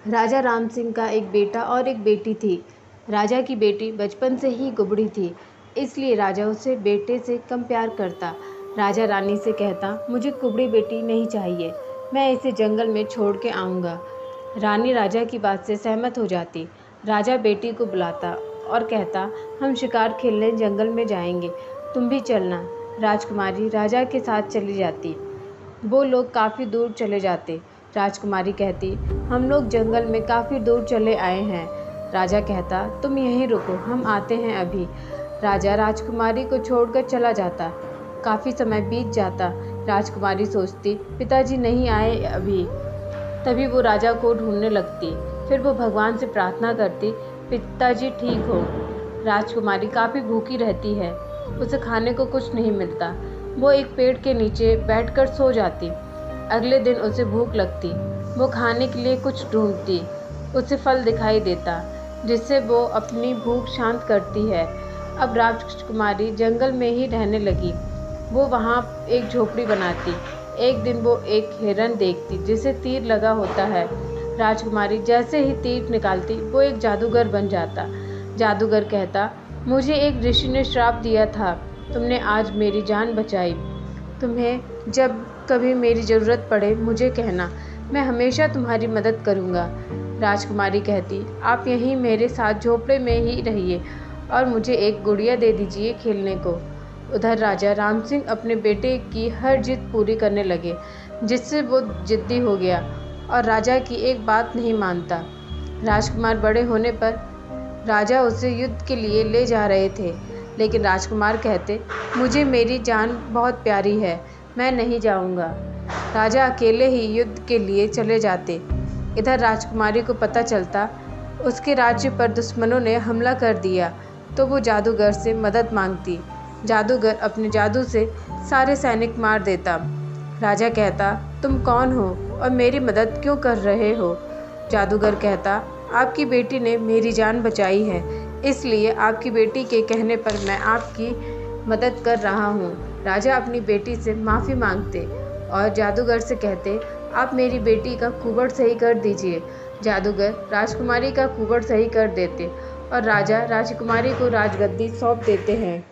राजा राम सिंह का एक बेटा और एक बेटी थी। राजा की बेटी बचपन से ही गुबड़ी थी, इसलिए राजा उसे बेटे से कम प्यार करता। राजा रानी से कहता, मुझे कुबड़ी बेटी नहीं चाहिए, मैं इसे जंगल में छोड़ के आऊँगा। रानी राजा की बात से सहमत हो जाती। राजा बेटी को बुलाता और कहता, हम शिकार खेलने जंगल में जाएंगे, तुम भी चलना। राजकुमारी राजा के साथ चली जाती। वो लोग काफ़ी दूर चले जाते। राजकुमारी कहती, हम लोग जंगल में काफ़ी दूर चले आए हैं। राजा कहता, तुम यहीं रुको, हम आते हैं अभी। राजा राजकुमारी को छोड़कर चला जाता। काफ़ी समय बीत जाता। राजकुमारी सोचती, पिताजी नहीं आए अभी। तभी वो राजा को ढूंढने लगती। फिर वो भगवान से प्रार्थना करती, पिताजी ठीक हो। राजकुमारी काफ़ी भूखी रहती है, उसे खाने को कुछ नहीं मिलता। वो एक पेड़ के नीचे बैठकर सो जाती। अगले दिन उसे भूख लगती। वो खाने के लिए कुछ ढूंढती। उसे फल दिखाई देता, जिससे वो अपनी भूख शांत करती है। अब राजकुमारी जंगल में ही रहने लगी। वो वहाँ एक झोपड़ी बनाती। एक दिन वो एक हिरन देखती, जिसे तीर लगा होता है। राजकुमारी जैसे ही तीर निकालती, वो एक जादूगर बन जाता। जादूगर कहता, मुझे एक ऋषि ने श्राप दिया था, तुमने आज मेरी जान बचाई। तुम्हें जब कभी मेरी ज़रूरत पड़े मुझे कहना, मैं हमेशा तुम्हारी मदद करूँगा। राजकुमारी कहती, आप यहीं मेरे साथ झोपड़े में ही रहिए और मुझे एक गुड़िया दे दीजिए खेलने को। उधर राजा राम सिंह अपने बेटे की हर जिद पूरी करने लगे, जिससे वो जिद्दी हो गया और राजा की एक बात नहीं मानता। राजकुमार बड़े होने पर राजा उसे युद्ध के लिए ले जा रहे थे, लेकिन राजकुमार कहते, मुझे मेरी जान बहुत प्यारी है, मैं नहीं जाऊंगा। राजा अकेले ही युद्ध के लिए चले जाते। इधर राजकुमारी को पता चलता उसके राज्य पर दुश्मनों ने हमला कर दिया, तो वो जादूगर से मदद मांगती। जादूगर अपने जादू से सारे सैनिक मार देता। राजा कहता, तुम कौन हो और मेरी मदद क्यों कर रहे हो? जादूगर कहता, आपकी बेटी ने मेरी जान बचाई है, इसलिए आपकी बेटी के कहने पर मैं आपकी मदद कर रहा हूँ। राजा अपनी बेटी से माफ़ी मांगते और जादूगर से कहते, आप मेरी बेटी का कुबड़ सही कर दीजिए। जादूगर राजकुमारी का कुबड़ सही कर देते और राजा राजकुमारी को राजगद्दी सौंप देते हैं।